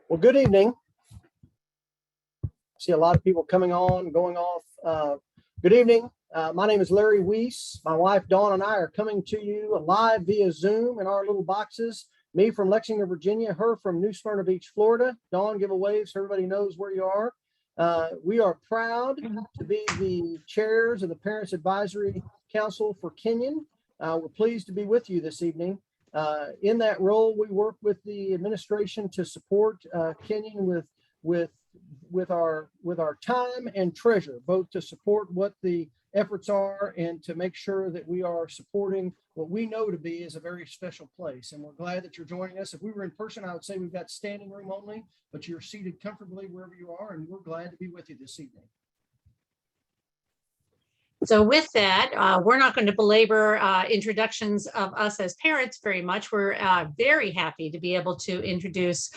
Well, good evening. I see a lot of people coming on, going off. Good evening. My name is Larry Weiss. My wife, Dawn, and I are coming to you live via Zoom in our little boxes. Me from Lexington, Virginia, her from New Smyrna Beach, Florida. Dawn, give a wave so everybody knows where you are. We are proud to be the chairs of the Parents Advisory Council for Kenyon. We're pleased to be with you this evening. In that role, we work with the administration to support Kenyon with our time and treasure, both to support what the efforts are and to make sure that we are supporting what we know to be is a very special place. And we're glad that you're joining us. If we were in person, I would say we've got standing room only, but you're seated comfortably wherever you are, and we're glad to be with you this evening. So with that, we're not going to belabor introductions of us as parents very much. We're very happy to be able to introduce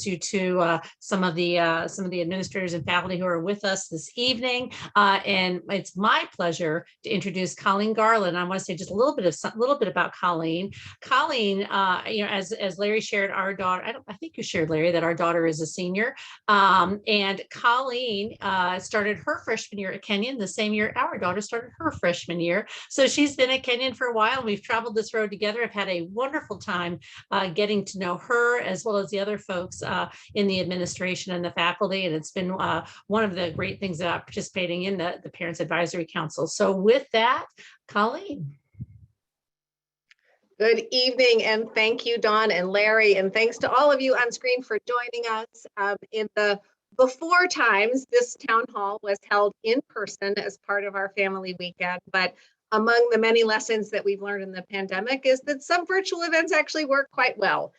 you to some of the administrators and faculty who are with us this evening. And it's my pleasure to introduce Colleen Garland. I want to say just a little bit about Colleen. Colleen, as Larry shared, our daughter. I think you shared, Larry, that our daughter is a senior. And Colleen started her freshman year at Kenyon the same year our daughter started her freshman year. So she's been at Kenyon for a while. We've traveled this road together. I've had a wonderful time getting to know her as well as the other folks in the administration and the faculty. And it's been one of the great things about participating in the Parents Advisory Council. So with that, Colleen. Good evening, and thank you, Dawn and Larry, and thanks to all of you on screen for joining us. In the before times, this town hall was held in person as part of our family weekend, but among the many lessons that we've learned in the pandemic is that some virtual events actually work quite well,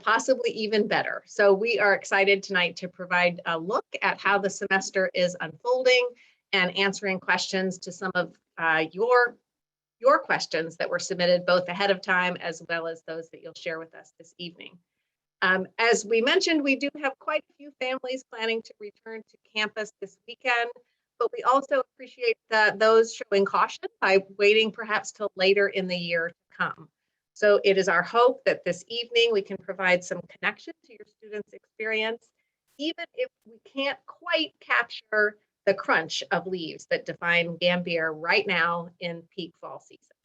possibly even better. So we are excited tonight to provide a look at how the semester is unfolding and answering questions to some of your questions that were submitted both ahead of time as well as those that you'll share with us this evening. As we mentioned, we do have quite a few families planning to return to campus this weekend, but we also appreciate those showing caution by waiting perhaps till later in the year to come. So it is our hope that this evening we can provide some connection to your students' experience, even if we can't quite capture the crunch of leaves that define Gambier right now in peak fall season.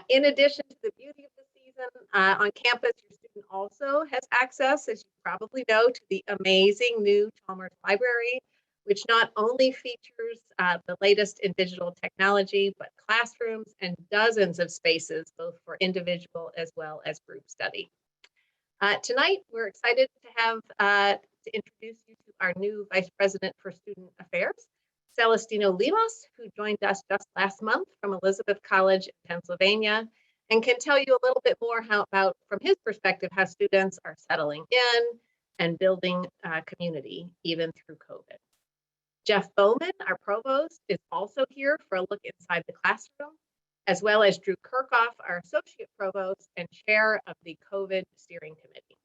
In addition to the beauty of the season, on campus, your student also has access, as you probably know, to the amazing new Chalmers Library, which not only features the latest in digital technology, but classrooms and dozens of spaces, both for individual as well as group study. Tonight, we're excited to have to introduce you to our new Vice President for Student Affairs, Celestino Limas, who joined us just last month from Elizabeth College in Pennsylvania, and can tell you a little bit more about, from his perspective, how students are settling in and building community even through COVID. Jeff Bowman, our provost, is also here for a look inside the classroom, as well as Drew Kirchhoff, our associate provost and chair of the COVID steering committee.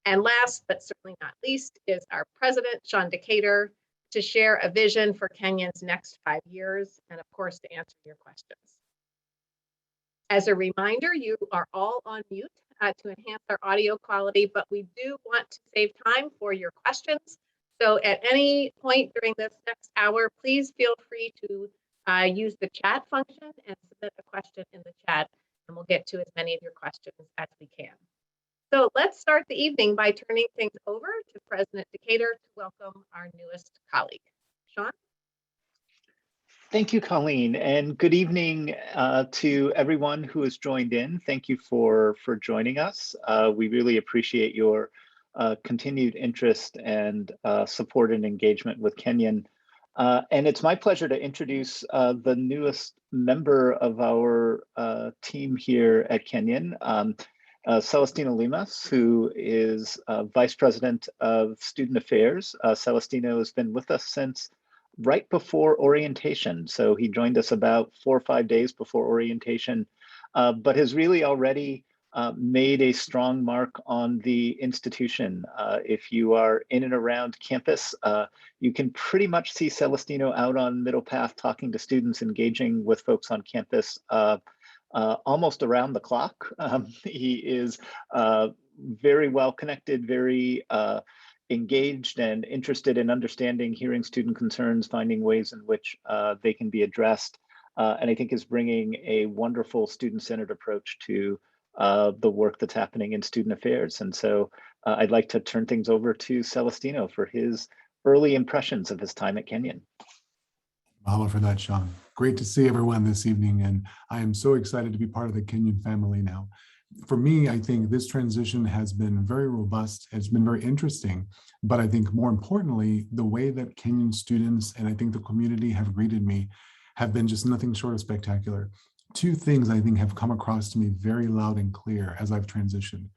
And last, but certainly not least, is our president, Sean Decatur, to share a vision for Kenyon's next 5 years, and of course, to answer your questions. As a reminder, you are all on mute to enhance our audio quality, but we do want to save time for your questions. So at any point during this next hour, please feel free to use the chat function and submit a question in the chat, and we'll get to as many of your questions as we can. So let's start the evening by turning things over to President Decatur to welcome our newest colleague. Sean? Thank you, Colleen, and good evening to everyone who has joined in. Thank you for joining us. We really appreciate your continued interest and support and engagement with Kenyon. And it's my pleasure to introduce the newest member of our team here at Kenyon, Celestino Limas, who is Vice President of Student Affairs. Celestino has been with us since right before orientation. So he joined us about 4 or 5 days before orientation, but has really already made a strong mark on the institution. If you are in and around campus, you can pretty much see Celestino out on Middle Path talking to students, engaging with folks on campus almost around the clock. He is very well connected, very engaged and interested in understanding, hearing student concerns, finding ways in which they can be addressed, and I think is bringing a wonderful student-centered approach to the work that's happening in student affairs. And so I'd like to turn things over to Celestino for his early impressions of his time at Kenyon. Mahalo for that, Sean. Great to see everyone this evening, and I am so excited to be part of the Kenyon family now. For me, I think this transition has been very robust. It's been very interesting, but I think more importantly, the way that Kenyon students and I think the community have greeted me have been just nothing short of spectacular. Two things I think have come across to me very loud and clear as I've transitioned.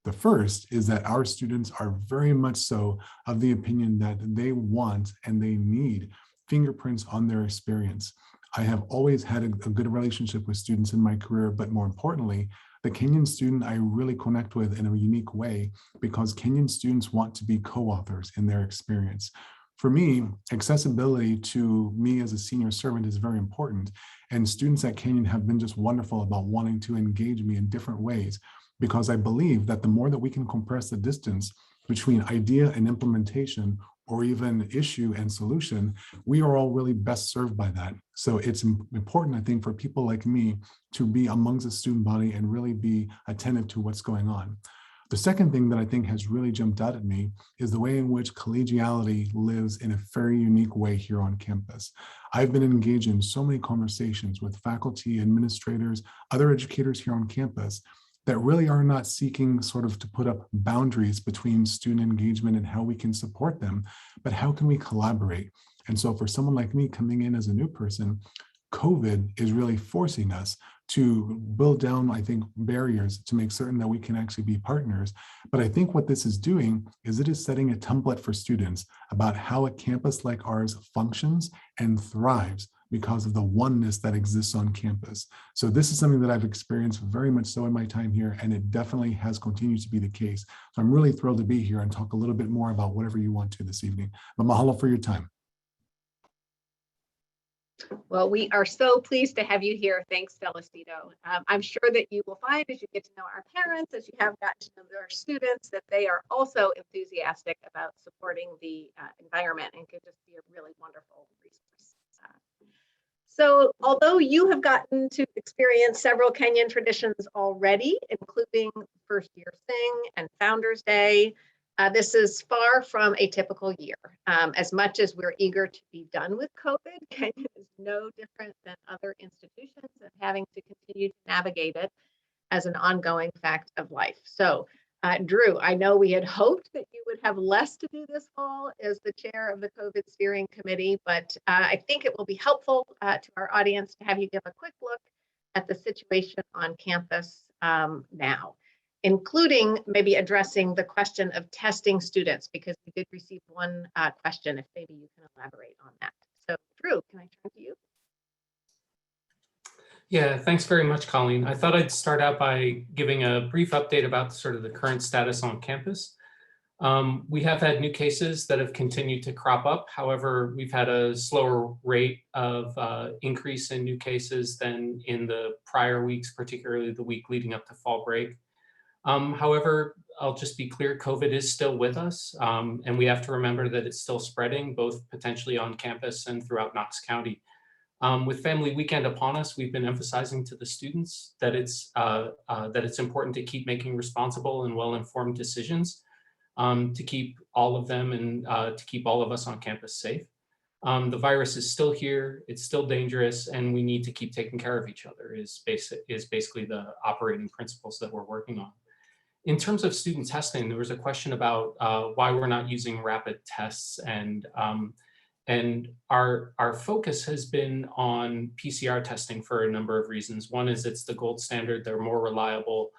The first is that our students are very much so of the opinion that they want and they need fingerprints on their experience. I have always had a good relationship with students in my career, but more importantly, the Kenyon student I really connect with in a unique way because Kenyon students want to be co-authors in their experience. For me, accessibility to me as a senior servant is very important, and students at Kenyon have been just wonderful about wanting to engage me in different ways because I believe that the more that we can compress the distance between idea and implementation, or even issue and solution, we are all really best served by that. So it's important, I think, for people like me to be amongst the student body and really be attentive to what's going on. The second thing that I think has really jumped out at me is the way in which collegiality lives in a very unique way here on campus. I've been engaged in so many conversations with faculty, administrators, other educators here on campus that really are not seeking sort of to put up boundaries between student engagement and how we can support them, but how can we collaborate? And so for someone like me coming in as a new person, COVID is really forcing us to build down, I think, barriers to make certain that we can actually be partners. But I think what this is doing is it is setting a template for students about how a campus like ours functions and thrives because of the oneness that exists on campus. So this is something that I've experienced very much so in my time here, and it definitely has continued to be the case. So I'm really thrilled to be here and talk a little bit more about whatever you want to this evening. But mahalo for your time. Well, we are so pleased to have you here. Thanks, Celestino. I'm sure that you will find as you get to know our parents, as you have gotten to know our students, that they are also enthusiastic about supporting the environment and could just be a really wonderful resource. So although you have gotten to experience several Kenyan traditions already, including First Year Sing and Founders Day, this is far from a typical year. As much as we're eager to be done with COVID, Kenyon is no different than other institutions and having to continue to navigate it as an ongoing fact of life. So Drew, I know we had hoped that you would have less to do this fall as the chair of the COVID steering committee, but I think it will be helpful to our audience to have you give a quick look at the situation on campus now, including maybe addressing the question of testing students, because we did receive one question, if maybe you can elaborate on that. So Drew, can I turn to you? Yeah, thanks very much, Colleen. I thought I'd start out by giving a brief update about sort of the current status on campus. We have had new cases that have continued to crop up. However, we've had a slower rate of increase in new cases than in the prior weeks, particularly the week leading up to fall break. However, I'll just be clear, COVID is still with us, and we have to remember that it's still spreading, both potentially on campus and throughout Knox County. With Family Weekend upon us, we've been emphasizing to the students that it's important to keep making responsible and well-informed decisions to keep all of them and to keep all of us on campus safe. The virus is still here, it's still dangerous, and we need to keep taking care of each other is basically the operating principles that we're working on. In terms of student testing, there was a question about why we're not using rapid tests, and our focus has been on PCR testing for a number of reasons. One is it's the gold standard. They're more reliable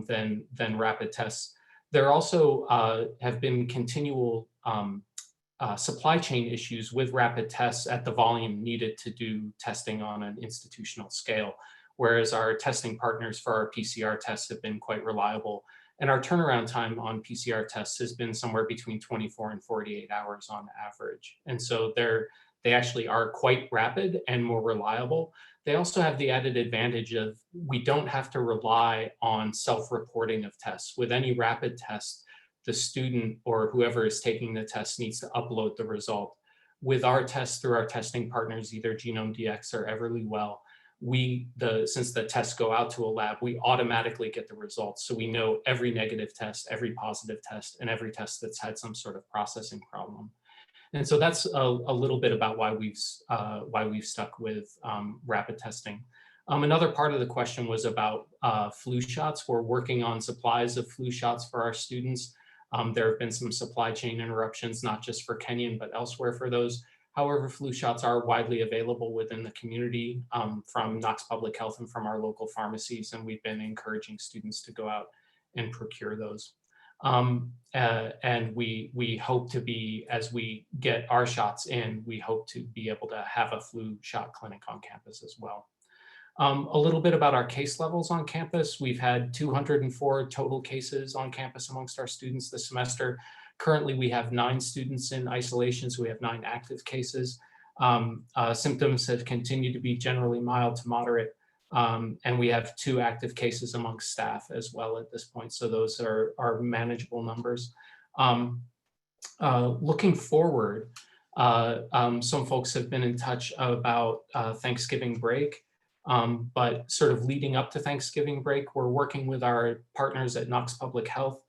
than rapid tests. There also have been continual supply chain issues with rapid tests at the volume needed to do testing on an institutional scale, whereas our testing partners for our PCR tests have been quite reliable. And our turnaround time on PCR tests has been somewhere between 24 and 48 hours on average. And so they're they actually are quite rapid and more reliable. They also have the added advantage of we don't have to rely on self-reporting of tests. With any rapid test, the student or whoever is taking the test needs to upload the result. With our tests through our testing partners, either GenomeDX or Everlywell, since the tests go out to a lab, we automatically get the results. So we know every negative test, every positive test, and every test that's had some sort of processing problem. And so that's a little bit about why we've stuck with rapid testing. Another part of the question was about flu shots. We're working on supplies of flu shots for our students. There have been some supply chain interruptions, not just for Kenyon, but elsewhere for those. However, flu shots are widely available within the community from Knox Public Health and from our local pharmacies, and we've been encouraging students to go out and procure those. And we hope to be, as we get our shots in, we hope to be able to have a flu shot clinic on campus as well. A little bit about our case levels on campus. We've had 204 total cases on campus amongst our students this semester. Currently, we have 9 students in isolation, so we have 9 active cases. Symptoms have continued to be generally mild to moderate, and we have 2 active cases amongst staff as well at this point, so those are manageable numbers. Looking forward, some folks have been in touch about Thanksgiving break. But sort of leading up to Thanksgiving break, we're working with our partners at Knox Public Health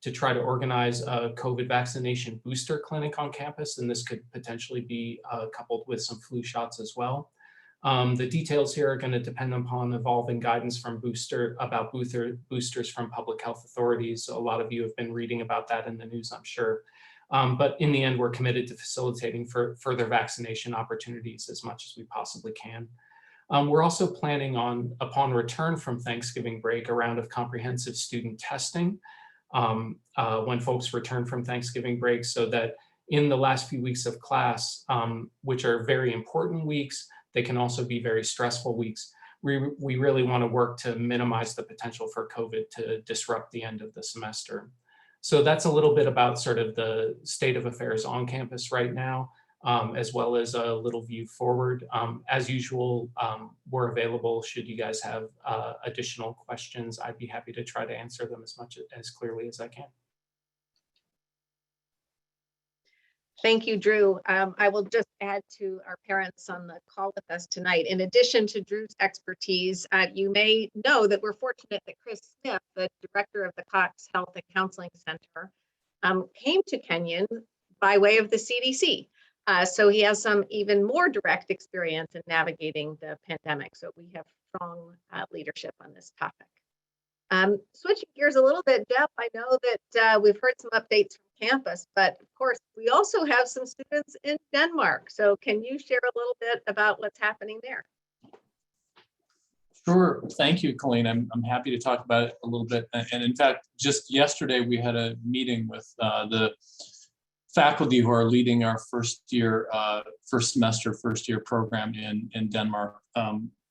to try to organize a COVID vaccination booster clinic on campus, and this could potentially be coupled with some flu shots as well. The details here are going to depend upon evolving guidance from boosters from public health authorities. A lot of you have been reading about that in the news, I'm sure. But in the end, we're committed to facilitating further vaccination opportunities as much as we possibly can. We're also planning on, upon return from Thanksgiving break, a round of comprehensive student testing when folks return from Thanksgiving break, so that in the last few weeks of class, which are very important weeks, they can also be very stressful weeks. We really want to work to minimize the potential for COVID to disrupt the end of the semester. So that's a little bit about sort of the state of affairs on campus right now. As well as a little view forward. As usual, we're available should you guys have additional questions. I'd be happy to try to answer them as clearly as I can. Thank you, Drew. I will just add to our parents on the call with us tonight. In addition to Drew's expertise, you may know that we're fortunate that Chris Smith, the director of the Cox Health and Counseling Center, came to Kenyon by way of the CDC. So he has some even more direct experience in navigating the pandemic. So we have strong leadership on this topic. Switching gears a little bit, Jeff, I know that we've heard some updates from campus, but of course, we also have some students in Denmark. So can you share a little bit about what's happening there? Sure. Thank you, Colleen. I'm happy to talk about it a little bit. And in fact, just yesterday, we had a meeting with the faculty who are leading our first semester program in Denmark.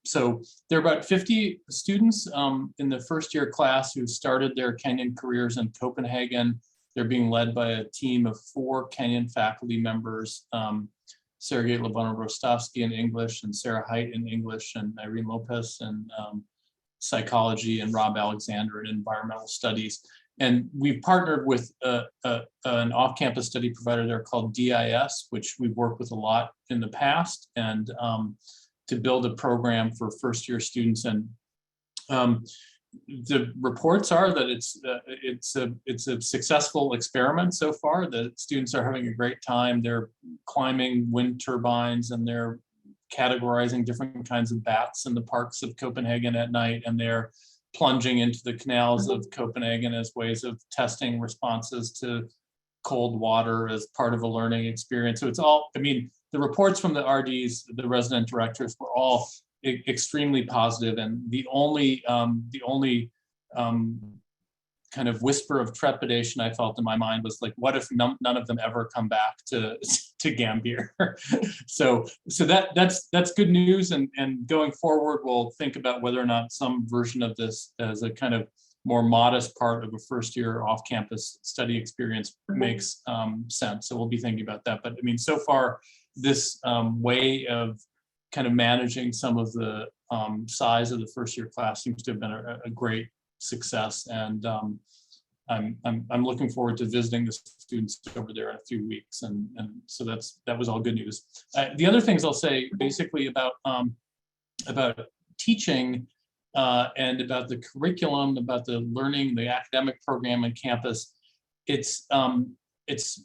So there are about 50 students in the first year class who started their Kenyan careers in Copenhagen. They're being led by a team of 4 Kenyan faculty members, Sergei Labona-Rostovsky in English, and Sarah Height in English, and Irene Lopez in psychology, and Rob Alexander in environmental studies. And we've partnered with an off-campus study provider there called DIS, which we've worked with a lot in the past, and to build a program for first-year students. And the reports are that it's a successful experiment so far. The students are having a great time. They're climbing wind turbines, and they're categorizing different kinds of bats in the parks of Copenhagen at night, and they're plunging into the canals of Copenhagen as ways of testing responses to cold water as part of a learning experience. So it's all, I mean, the reports from the RDs, the resident directors, were all extremely positive, and the only kind of whisper of trepidation I felt in my mind was like, what if none of them ever come back to Gambier? so that's good news, and going forward, we'll think about whether or not some version of this as a kind of more modest part of a first year off-campus study experience makes sense. So we'll be thinking about that. But I mean, so far this way of kind of managing some of the size of the first year class seems to have been a great success. And I'm looking forward to visiting the students over there in a few weeks. And so that was all good news. The other things I'll say basically about teaching and about the curriculum, about the learning, the academic program on campus, it's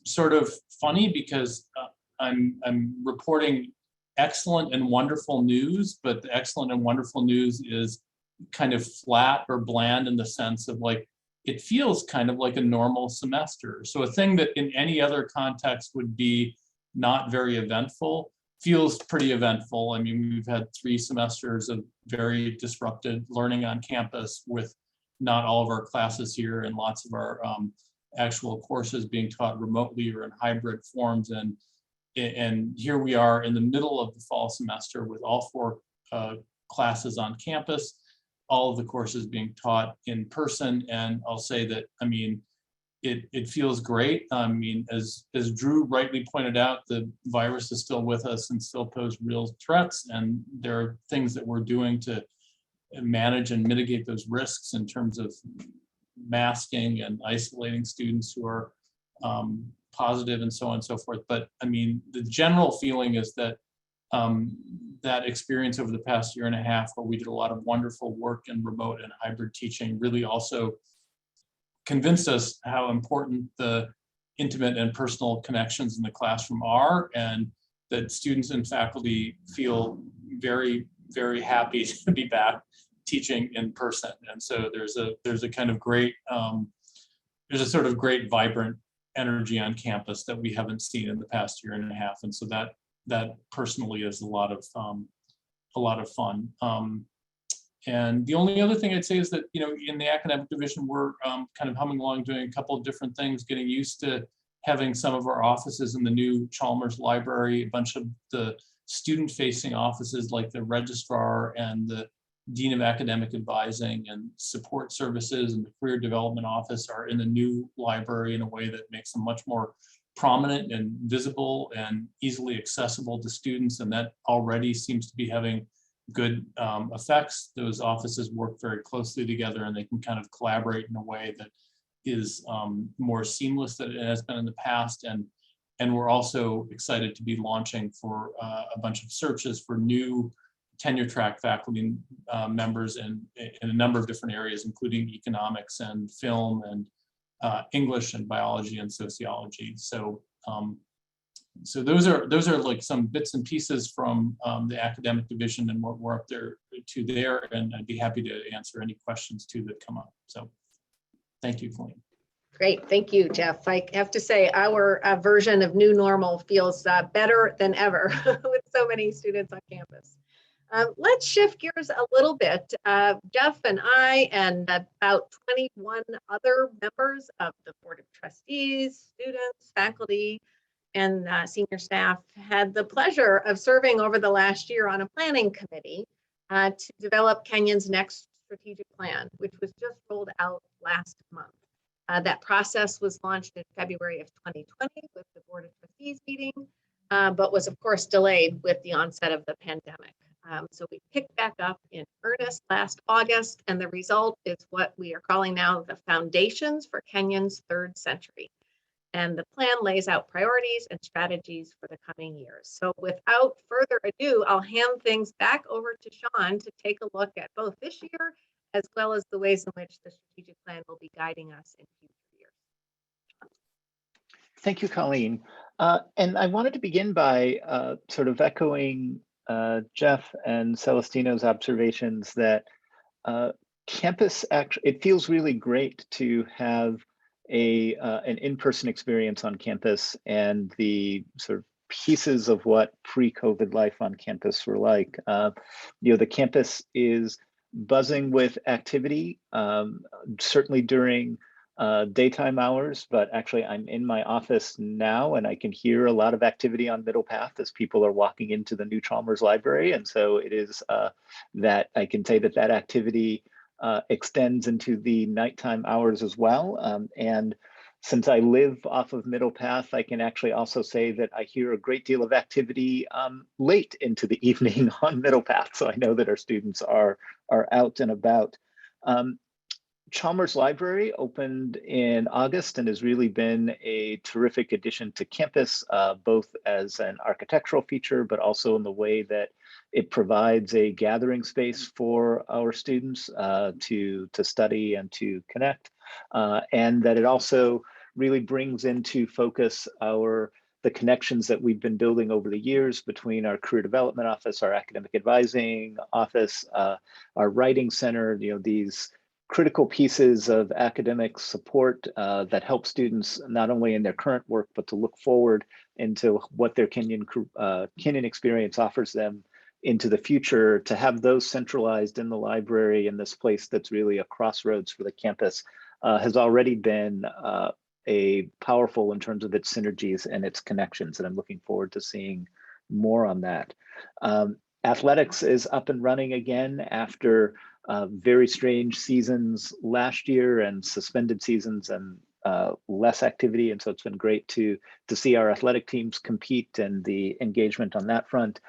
sort of funny because I'm reporting excellent and wonderful news, but the excellent and wonderful news is kind of flat or bland in the sense of like, it feels kind of like a normal semester. So a thing that in any other context would be not very eventful feels pretty eventful. I mean, we've had 3 semesters of very disrupted learning on campus with not all of our classes here and lots of our actual courses being taught remotely or in hybrid forms. And here we are in the middle of the fall semester with all 4 classes on campus, all of the courses being taught in person. And I'll say that, I mean, it feels great. I mean, as Drew rightly pointed out, the virus is still with us and still pose real threats. And there are things that we're doing to manage and mitigate those risks in terms of masking and isolating students who are positive and so on and so forth. But I mean, the general feeling is that that experience over the past year and a half, where we did a lot of wonderful work in remote and hybrid teaching, really also convinced us how important the intimate and personal connections in the classroom are, and that students and faculty feel very, very happy to be back teaching in person. And so there's a kind of great, there's a sort of great vibrant energy on campus that we haven't seen in the past year and a half. And so that personally is a lot of fun. And the only other thing I'd say is that, you know, in the academic division, we're kind of humming along, doing a couple of different things, getting used to having some of our offices in the new Chalmers Library, a bunch of the student-facing offices like the registrar and the Dean of Academic Advising and Support Services and the Career Development Office are in the new library in a way that makes them much more prominent and visible and easily accessible to students. And that already seems to be having good effects. Those offices work very closely together and they can kind of collaborate in a way that is more seamless than it has been in the past. And we're also excited to be launching for a bunch of searches for new tenure track faculty members in a number of different areas, including economics and film and English and biology and sociology. So so those are like some bits and pieces from the academic division and what we're up there to there, and I'd be happy to answer any questions too that come up. So thank you, Colleen. Great, thank you, Jeff. I have to say our version of new normal feels better than ever with so many students on campus. Let's shift gears a little bit. Jeff and I and about 21 other members of the Board of Trustees, students, faculty, and senior staff had the pleasure of serving over the last year on a planning committee to develop Kenyon's next strategic plan, which was just rolled out last month. That process was launched in February of 2020 with the Board of Trustees meeting, but was of course delayed with the onset of the pandemic. So we picked back up in earnest last August, and the result is what we are calling now the Foundations for Kenyon's Third Century. And the plan lays out priorities and strategies for the coming years. So without further ado, I'll hand things back over to Sean to take a look at both this year as well as the ways in which the strategic plan will be guiding us in future years. Thank you, Colleen. And I wanted to begin by sort of echoing Jeff and Celestino's observations that campus, actually, it feels really great to have an in-person experience on campus, and the sort of pieces of what pre-COVID life on campus were like. You know, the campus is buzzing with activity, certainly during daytime hours, but actually I'm in my office now and I can hear a lot of activity on Middle Path as people are walking into the new Chalmers Library. And so it is that I can say that activity extends into the nighttime hours as well. And Since I live off of Middle Path, I can actually also say that I hear a great deal of activity late into the evening on Middle Path. So I know that our students are out and about. Chalmers Library opened in August and has really been a terrific addition to campus, both as an architectural feature, but also in the way that it provides a gathering space for our students to study and to connect, and that it also really brings into focus the connections that we've been building over the years between our career development office, our academic advising office, our writing center, these critical pieces of academic support that help students not only in their current work, but to look forward into what their Kenyan experience offers them into the future. To have those centralized in the library in this place that's really a crossroads for the campus has already been a powerful in terms of its synergies and its connections. And I'm looking forward to seeing more on that. Athletics is up and running again after very strange seasons last year and suspended seasons and less activity. And so it's been great to see our athletic teams compete and the engagement on that front.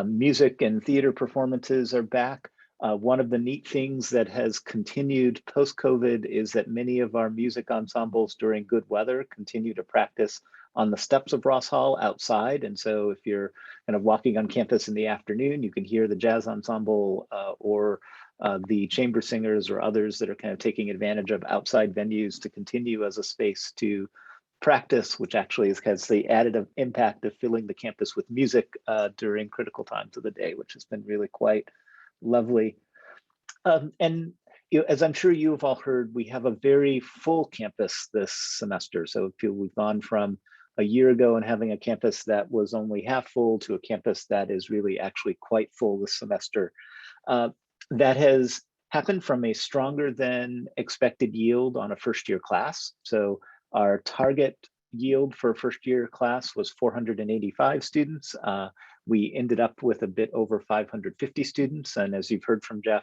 Music and theater performances are back. One of the neat things that has continued post-COVID is that many of our music ensembles during good weather continue to practice on the steps of Ross Hall outside. And so if you're kind of walking on campus in the afternoon, you can hear the jazz ensemble or the chamber singers or others that are kind of taking advantage of outside venues to continue as a space to practice, which actually has the additive impact of filling the campus with music during critical times of the day, which has been really quite lovely. And as I'm sure you have all heard, we have a very full campus this semester. So we've gone from a year ago and having a campus that was only half full to a campus that is really actually quite full this semester. That has happened from a stronger than expected yield on a first year class. So our target yield for a first year class was 485 students. We ended up with a bit over 550 students. And as you've heard from Jeff,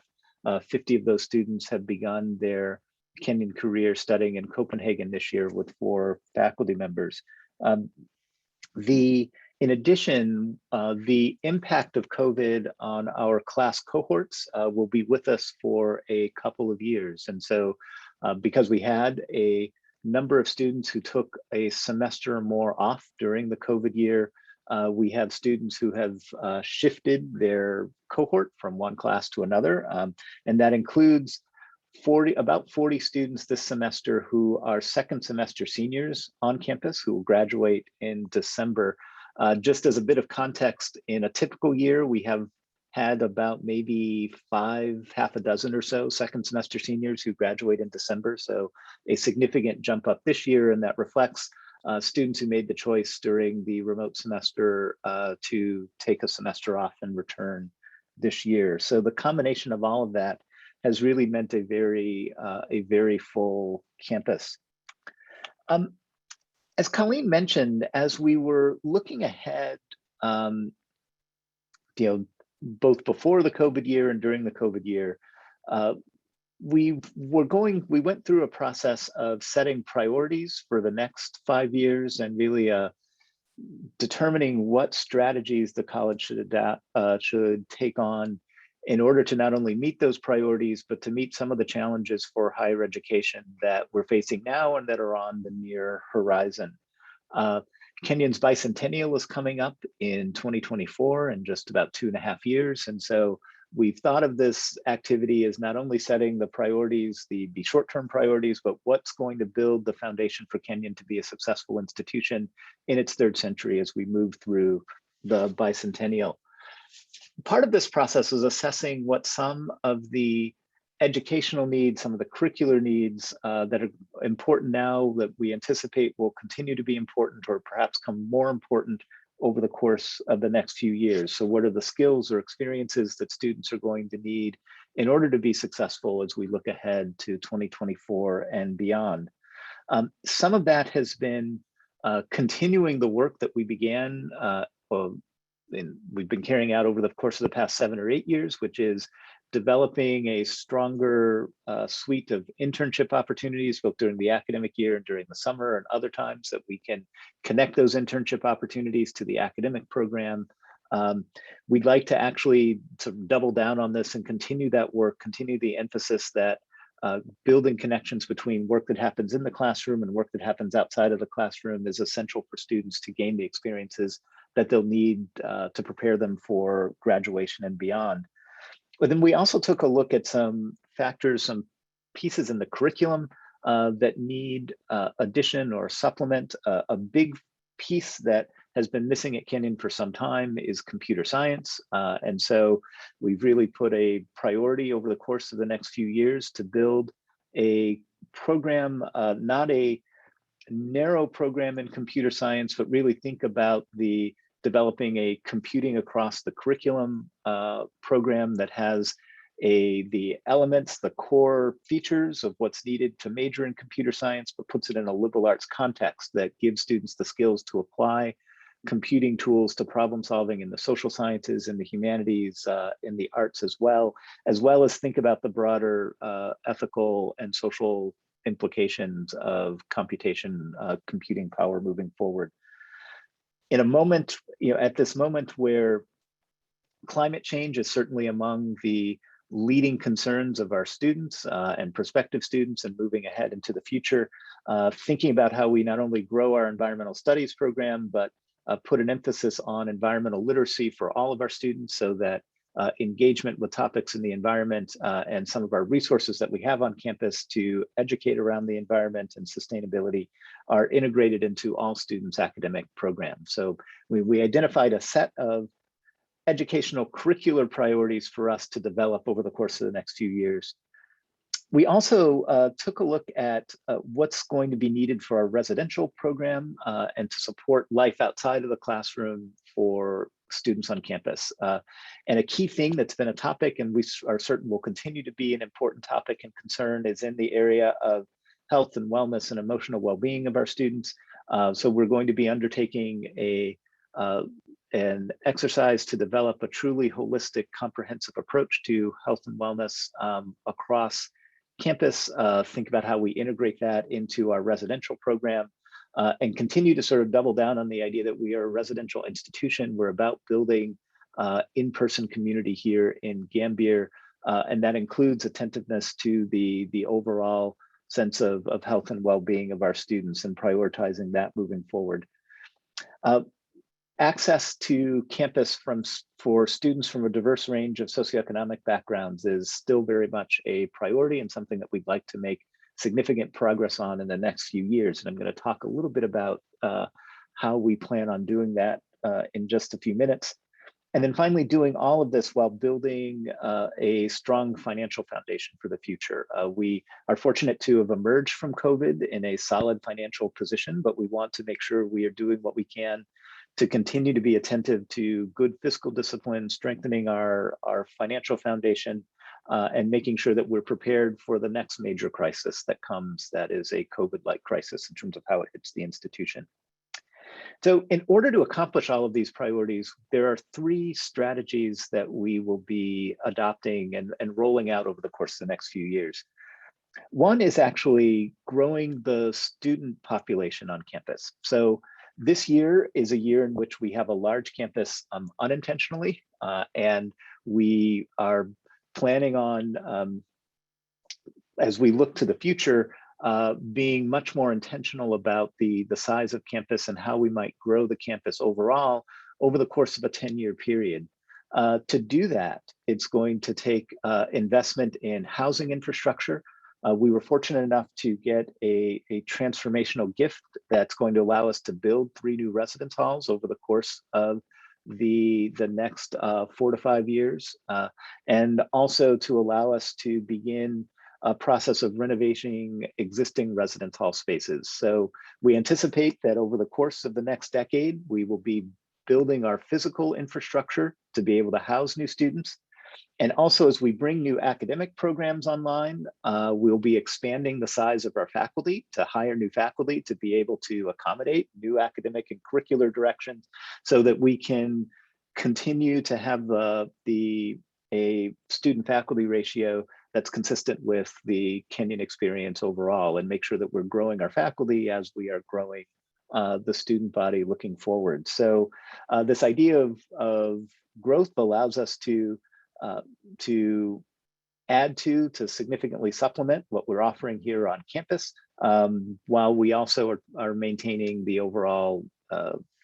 50 of those students have begun their Kenyan career studying in Copenhagen this year with 4 faculty members. In addition, the impact of COVID on our class cohorts will be with us for a couple of years. And so because we had a number of students who took a semester or more off during the COVID year, we have students who have shifted their cohort from one class to another. And that includes about 40 students this semester who are second semester seniors on campus who will graduate in December. Just as a bit of context, in a typical year, we have had about maybe half a dozen or so second semester seniors who graduate in December. So a significant jump up this year, and that reflects students who made the choice during the remote semester to take a semester off and return this year. So the combination of all of that has really meant a very full campus. As Colleen mentioned, as we were looking ahead, both before the COVID year and during the COVID year, we went through a process of setting priorities for the next 5 years and really determining what strategies the college should take on in order to not only meet those priorities, but to meet some of the challenges for higher education that we're facing now and that are on the near horizon. Kenyon's bicentennial is coming up in 2024 in just about 2.5 years. And so we've thought of this activity as not only setting the priorities, the short-term priorities, but what's going to build the foundation for Kenyon to be a successful institution in its 3rd century as we move through the bicentennial. Part of this process is assessing what some of the educational needs, some of the curricular needs that are important now that we anticipate will continue to be important or perhaps become more important over the course of the next few years. So what are the skills or experiences that students are going to need in order to be successful as we look ahead to 2024 and beyond? Some of that has been continuing the work that we began we've been carrying out over the course of the past 7 or 8 years, which is developing a stronger suite of internship opportunities, both during the academic year and during the summer and other times that we can connect those internship opportunities to the academic program. We'd like to actually sort of double down on this and continue that work, continue the emphasis that building connections between work that happens in the classroom and work that happens outside of the classroom is essential for students to gain the experiences that they'll need to prepare them for graduation and beyond. But then we also took a look at some factors, some pieces in the curriculum that need addition or supplement. A big piece that has been missing at Kenyon for some time is computer science. And so we've really put a priority over the course of the next few years to build a program, not a narrow program in computer science, but really think about developing a computing across the curriculum program that has the elements, the core features of what's needed to major in computer science, but puts it in a liberal arts context that gives students the skills to apply computing tools to problem solving in the social sciences, in the humanities, in the arts as well as think about the broader ethical and social implications of computation, computing power moving forward. In a moment, at this moment where climate change is certainly among the leading concerns of our students and prospective students and moving ahead into the future, thinking about how we not only grow our environmental studies program, but put an emphasis on environmental literacy for all of our students so that engagement with topics in the environment and some of our resources that we have on campus to educate around the environment and sustainability are integrated into all students' academic programs. So we identified a set of educational curricular priorities for us to develop over the course of the next few years. We also took a look at what's going to be needed for our residential program and to support life outside of the classroom for students on campus. And a key thing that's been a topic, and we are certain will continue to be an important topic and concern, is in the area of health and wellness and emotional well-being of our students. So we're going to be undertaking an exercise to develop a truly holistic, comprehensive approach to health and wellness across campus, think about how we integrate that into our residential program, and continue to sort of double down on the idea that we are a residential institution. We're about building in-person community here in Gambier, and that includes attentiveness to the overall sense of health and well-being of our students and prioritizing that moving forward. Access to campus for students from a diverse range of socioeconomic backgrounds is still very much a priority and something that we'd like to make significant progress on in the next few years. And I'm going to talk a little bit about how we plan on doing that in just a few minutes. And then finally, doing all of this while building a strong financial foundation for the future. We are fortunate to have emerged from COVID in a solid financial position, but we want to make sure we are doing what we can to continue to be attentive to good fiscal discipline, strengthening our financial foundation, and making sure that we're prepared for the next major crisis that comes, that is a COVID-like crisis in terms of how it hits the institution. So in order to accomplish all of these priorities, there are 3 strategies that we will be adopting and rolling out over the course of the next few years. One is actually growing the student population on campus. So this year is a year in which we have a large campus unintentionally, and we are planning on, as we look to the future, being much more intentional about the size of campus and how we might grow the campus overall over the course of a 10-year period. To do that, it's going to take investment in housing infrastructure. We were fortunate enough to get a transformational gift that's going to allow us to build 3 new residence halls over the course of the next 4 to 5 years, and also to allow us to begin a process of renovating existing residence hall spaces. So we anticipate that over the course of the next decade, we will be building our physical infrastructure to be able to house new students. And also, as we bring new academic programs online, we'll be expanding the size of our faculty to hire new faculty to be able to accommodate new academic and curricular directions so that we can continue to have the a student-faculty ratio that's consistent with the Kenyan experience overall, and make sure that we're growing our faculty as we are growing the student body looking forward. So this idea of growth allows us to add to significantly supplement what we're offering here on campus, while we also are maintaining the overall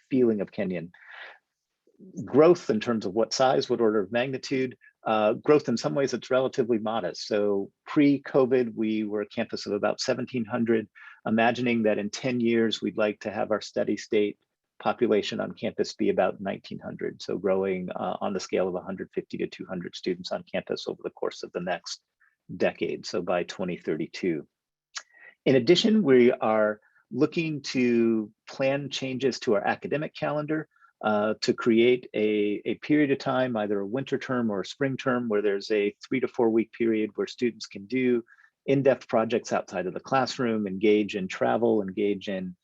feeling of Kenyon. Growth in terms of what size, what order of magnitude, growth in some ways it's relatively modest. So pre-COVID, we were a campus of about 1,700, imagining that in 10 years, we'd like to have our steady state population on campus be about 1,900. So growing on the scale of 150 to 200 students on campus over the course of the next decade, so by 2032. In addition, we are looking to plan changes to our academic calendar to create a period of time, either a winter term or a spring term, where there's a 3 to 4 week period where students can do in-depth projects outside of the classroom, engage in travel, engage in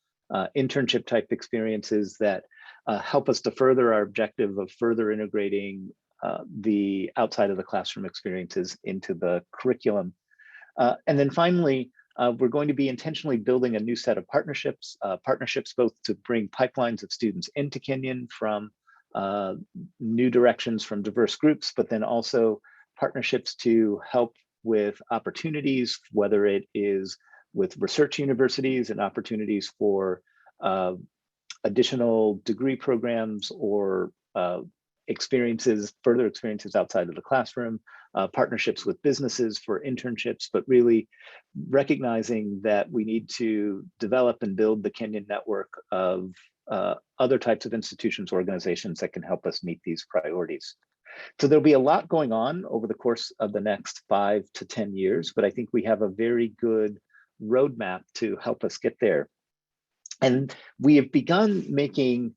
internship type experiences that help us to further our objective of further integrating the outside of the classroom experiences into the curriculum. And then finally, we're going to be intentionally building a new set of partnerships, both to bring pipelines of students into Kenyon from new directions from diverse groups, but then also partnerships to help with opportunities, whether it is with research universities and opportunities for additional degree programs or further experiences outside of the classroom, partnerships with businesses for internships, but really recognizing that we need to develop and build the Kenyan network of other types of institutions, organizations that can help us meet these priorities. So there'll be a lot going on over the course of the next 5 to 10 years, but I think we have a very good roadmap to help us get there. And we have begun making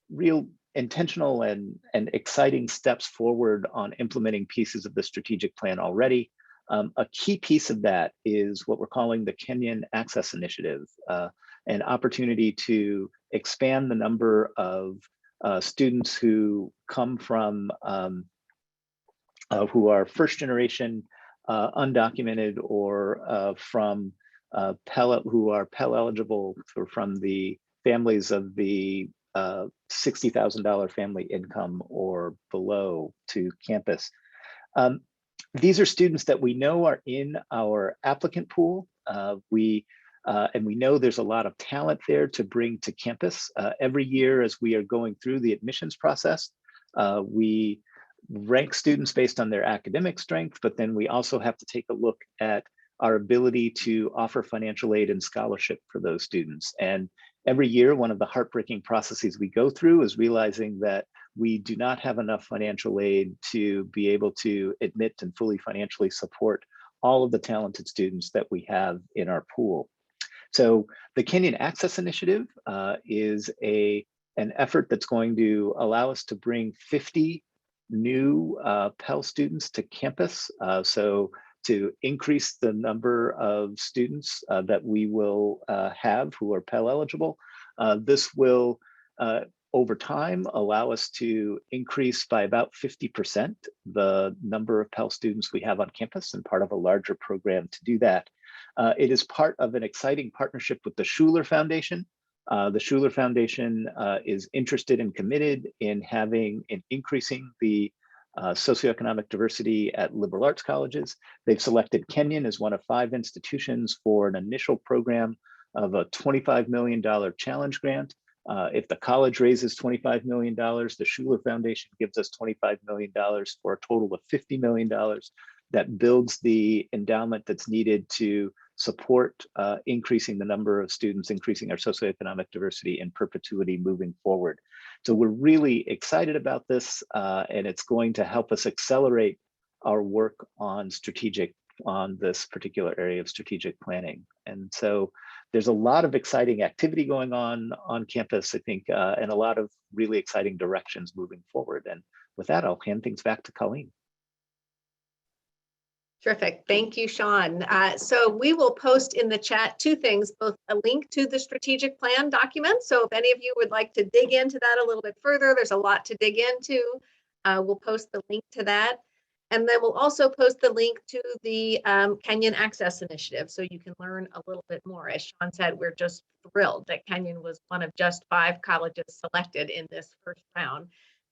real intentional and exciting steps forward on implementing pieces of the strategic plan already. A key piece of that is what we're calling the Kenyan Access Initiative, an opportunity to expand the number of students who come from, who are first generation undocumented or from who are Pell eligible, or from the families of the $60,000 family income or below to campus. These are students that we know are in our applicant pool. And we know there's a lot of talent there to bring to campus. Every year as we are going through the admissions process, we rank students based on their academic strength, but then we also have to take a look at our ability to offer financial aid and scholarship for those students. And every year, one of the heartbreaking processes we go through is realizing that we do not have enough financial aid to be able to admit and fully financially support all of the talented students that we have in our pool. So the Kenyan Access Initiative is an effort that's going to allow us to bring 50 new Pell students to campus. So to increase the number of students that we will have who are Pell eligible. This will, over time, allow us to increase by about 50% the number of Pell students we have on campus, and part of a larger program to do that. It is part of an exciting partnership with the Schuler Foundation. The Schuler Foundation is interested and committed in increasing the socioeconomic diversity at liberal arts colleges. They've selected Kenyon as one of 5 institutions for an initial program of a $25 million challenge grant. If the college raises $25 million, the Schuler Foundation gives us $25 million for a total of $50 million that builds the endowment that's needed to support increasing the number of students, increasing our socioeconomic diversity in perpetuity moving forward. So we're really excited about this, and it's going to help us accelerate our work on this particular area of strategic planning. And so there's a lot of exciting activity going on campus, I think, and a lot of really exciting directions moving forward. And with that, I'll hand things back to Colleen. Terrific. Thank you, Sean. So we will post in the chat 2 things, both a link to the strategic plan document. So if any of you would like to dig into that a little bit further, there's a lot to dig into. We'll post the link to that. And then we'll also post the link to the Kenyan Access Initiative so you can learn a little bit more. As Sean said, we're just thrilled that Kenyon was one of just 5 colleges selected in this first round.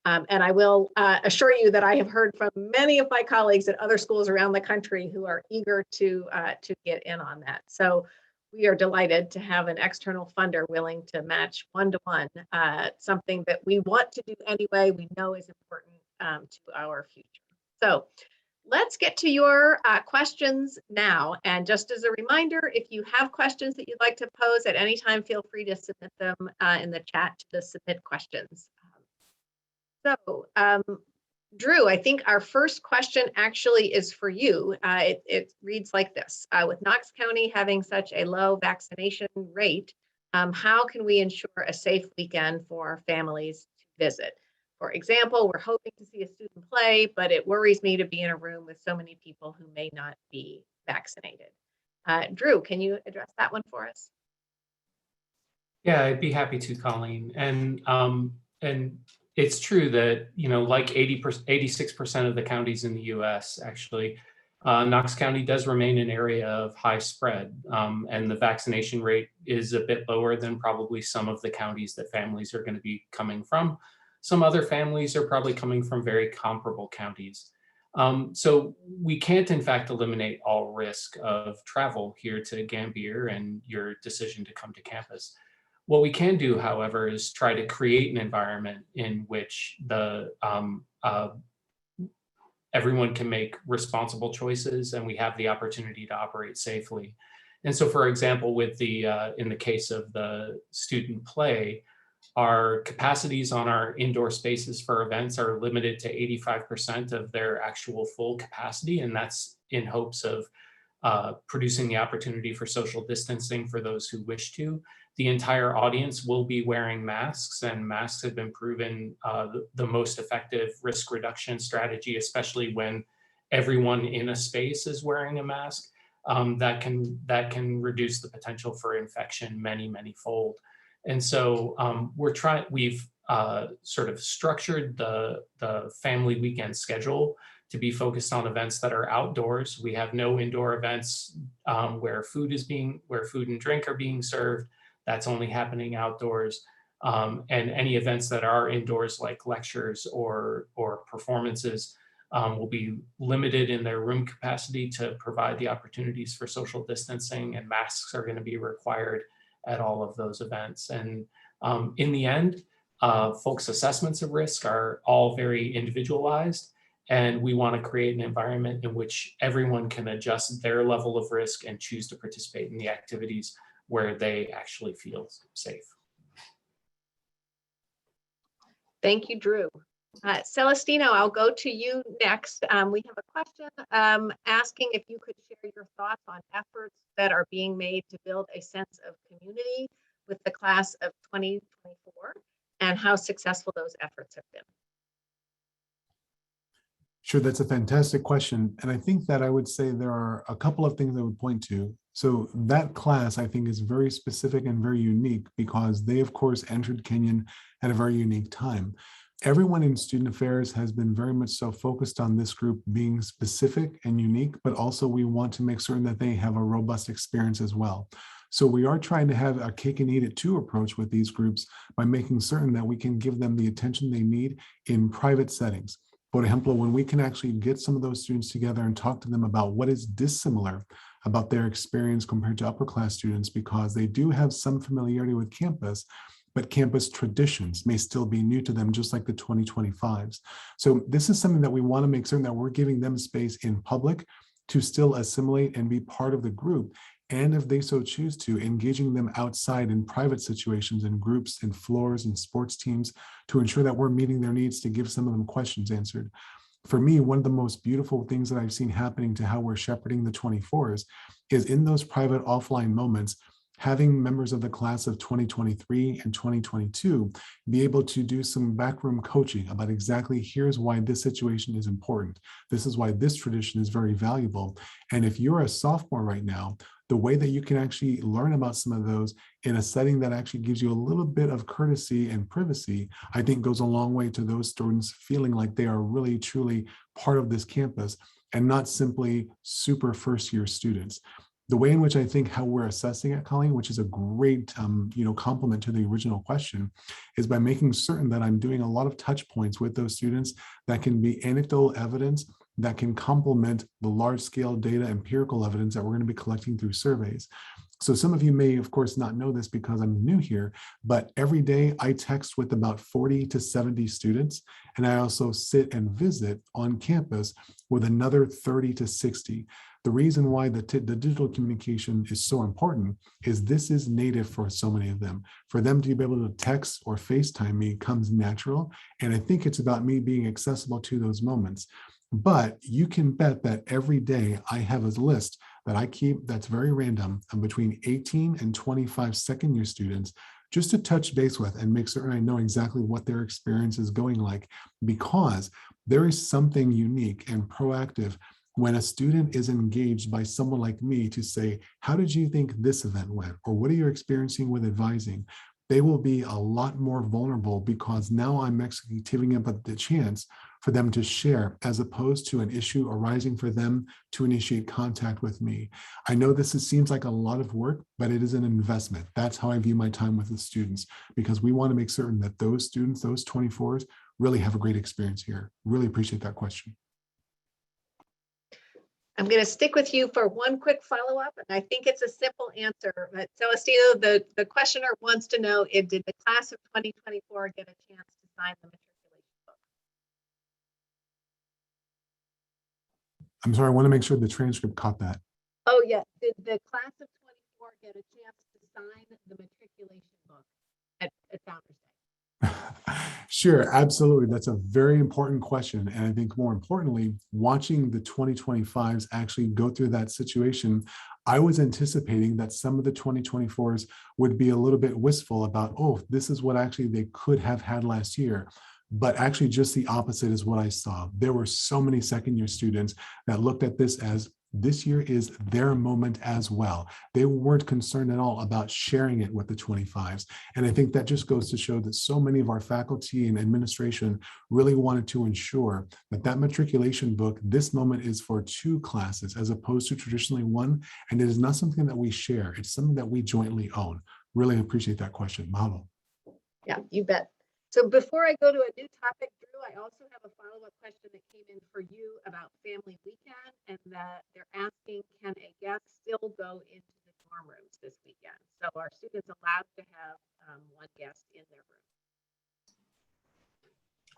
And I will assure you that I have heard from many of my colleagues at other schools around the country who are eager to get in on that. So we are delighted to have an external funder willing to match 1-to-1, something that we want to do anyway, we know is important to our future. So let's get to your questions now. And just as a reminder, if you have questions that you'd like to pose at any time, feel free to submit them in the chat to the submit questions. So Drew, I think our first question actually is for you. It reads like this. With Knox County having such a low vaccination rate, how can we ensure a safe weekend for families to visit? For example, we're hoping to see a student play, but it worries me to be in a room with so many people who may not be vaccinated. Drew, can you address that one for us? Yeah, I'd be happy to, Colleen. And it's true that, you know, like 86% of the counties in the US, actually, Knox County does remain an area of high spread, and the vaccination rate is a bit lower than probably some of the counties that families are going to be coming from. Some other families are probably coming from very comparable counties. So we can't, in fact, eliminate all risk of travel here to Gambier and your decision to come to campus. What we can do, however, is try to create an environment in which everyone can make responsible choices and we have the opportunity to operate safely. And so, for example, with in the case of the student play, our capacities on our indoor spaces for events are limited to 85% of their actual full capacity, and that's in hopes of producing the opportunity for social distancing for those who wish to. The entire audience will be wearing masks, and masks have been proven the most effective risk reduction strategy, especially when everyone in a space is wearing a mask. That can reduce the potential for infection many-fold. And so we've sort of structured the family weekend schedule to be focused on events that are outdoors. We have no indoor events where food and drink are being served. That's only happening outdoors. And any events that are indoors, like lectures or performances, will be limited in their room capacity to provide the opportunities for social distancing, and masks are going to be required at all of those events. And in the end, folks' assessments of risk are all very individualized, and we want to create an environment in which everyone can adjust their level of risk and choose to participate in the activities where they actually feel safe. Thank you, Drew. Celestino, I'll go to you next. We have a question asking if you could share your thoughts on efforts that are being made to build a sense of community with the class of 2024 and how successful those efforts have been. Sure, that's a fantastic question. And I think that I would say there are a couple of things I would point to. So that class, I think, is very specific and very unique because they, of course, entered Kenyon at a very unique time. Everyone in student affairs has been very much so focused on this group being specific and unique, but also we want to make certain that they have a robust experience as well. So we are trying to have a cake and eat it too approach with these groups by making certain that we can give them the attention they need in private settings. For example, when we can actually get some of those students together and talk to them about what is dissimilar about their experience compared to upper class students, because they do have some familiarity with campus, but campus traditions may still be new to them, just like the 2025s. So this is something that we want to make certain that we're giving them space in public to still assimilate and be part of the group. And if they so choose to, engaging them outside in private situations, in groups, in floors, and sports teams, to ensure that we're meeting their needs, to give some of them questions answered. For me, one of the most beautiful things that I've seen happening to how we're shepherding the 24s is in those private offline moments, having members of the class of 2023 and 2022 be able to do some backroom coaching about exactly here's why this situation is important. This is why this tradition is very valuable. And if you're a sophomore right now, the way that you can actually learn about some of those in a setting that actually gives you a little bit of courtesy and privacy, I think goes a long way to those students feeling like they are really, truly part of this campus and not simply super first year students. The way in which I think how we're assessing it, Colleen, which is a great compliment to the original question, is by making certain that I'm doing a lot of touch points with those students that can be anecdotal evidence that can complement the large scale data empirical evidence that we're going to be collecting through surveys. So some of you may, of course, not know this because I'm new here, but every day I text with about 40 to 70 students, and I also sit and visit on campus with another 30 to 60. The reason why the digital communication is so important is this is native for so many of them. For them to be able to text or FaceTime me comes natural, and I think it's about me being accessible to those moments. But you can bet that every day I have a list that I keep that's very random of between 18 and 25 second year students just to touch base with and make certain I know exactly what their experience is going like, because there is something unique and proactive when a student is engaged by someone like me to say, how did you think this event went? Or what are you experiencing with advising? They will be a lot more vulnerable because now I'm actually giving up the chance for them to share as opposed to an issue arising for them to initiate contact with me. I know seems like a lot of work, but it is an investment. That's how I view my time with the students, because we want to make certain that those students, those 24s, really have a great experience here. Really appreciate that question. I'm going to stick with you for one quick follow-up, and I think it's a simple answer. But Celestino, the questioner wants to know, did the class of 2024 get a chance to sign the matriculation book? I'm sorry, I want to make sure the transcript caught that. Oh, yeah. Did the class of 24 get a chance to sign the matriculation book at Founders Day? Sure, absolutely. That's a very important question. And I think more importantly, watching the 2025s actually go through that situation, I was anticipating that some of the 2024s would be a little bit wistful about, oh, this is what actually they could have had last year. But actually just the opposite is what I saw. There were so many second year students that looked at this as this year is their moment as well. They weren't concerned at all about sharing it with the 25s. And I think that just goes to show that so many of our faculty and administration really wanted to ensure that that matriculation book, this moment is for two classes as opposed to traditionally one. And it is not something that we share. It's something that we jointly own. Really appreciate that question. Mahalo. Yeah, you bet. So before I go to a new topic, Drew, I also have a follow-up question that came in for you about family weekend, and that they're asking, can a guest still go into the dorm rooms this weekend? So are students allowed to have one guest in their room?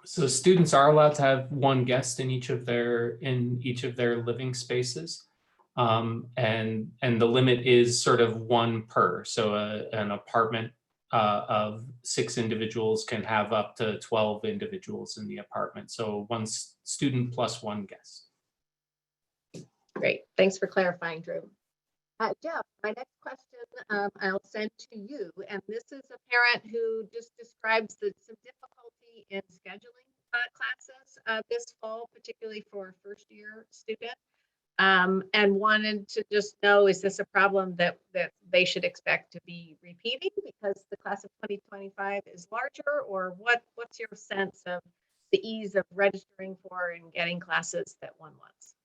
So students are allowed to have one guest in each of their living spaces. And the limit is sort of one per. So an apartment of 6 individuals can have up to 12 individuals in the apartment. So one student plus one guest. Great. Thanks for clarifying, Drew. Jeff, my next question I'll send to you. And this is a parent who just describes some difficulty in scheduling classes this fall, particularly for first-year students. And wanted to just know, is this a problem that they should expect to be repeating because the class of 2025 is larger, or what's your sense of the ease of registering for and getting classes that one wants?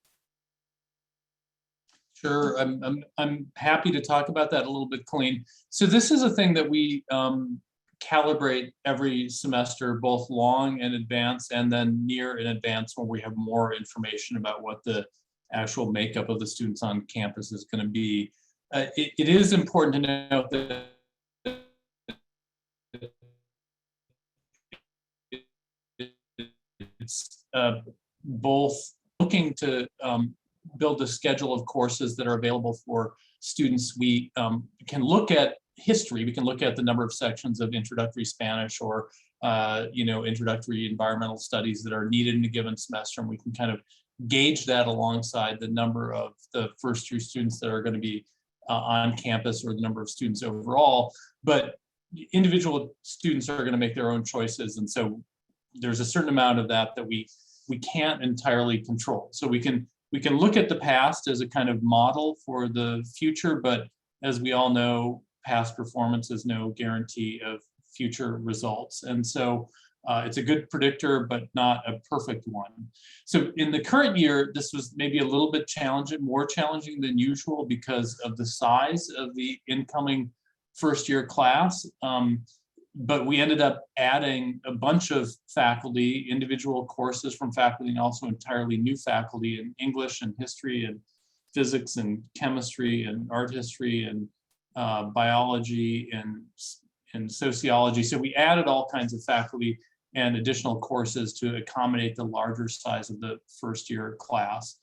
Sure, I'm happy to talk about that a little bit, Colleen. So this is a thing that we calibrate every semester, both long in advance and then near in advance when we have more information about what the actual makeup of the students on campus is going to be. It is important to note that it's both looking to build a schedule of courses that are available for students. We can look at history. We can look at the number of sections of introductory Spanish or introductory environmental studies that are needed in a given semester, and we can kind of gauge that alongside the number of the first year students that are going to be on campus or the number of students overall. But individual students are going to make their own choices, and so there's a certain amount of that we can't entirely control. So we can we can look at the past as a kind of model for the future, but as we all know, past performance is no guarantee of future results. And so it's a good predictor, but not a perfect one. So in the current year, this was maybe a little bit challenging, more challenging than usual because of the size of the incoming first year class. But we ended up adding a bunch of faculty, individual courses from faculty, and also entirely new faculty in English and history and physics and chemistry and art history and biology and sociology. So we added all kinds of faculty and additional courses to accommodate the larger size of the first year class.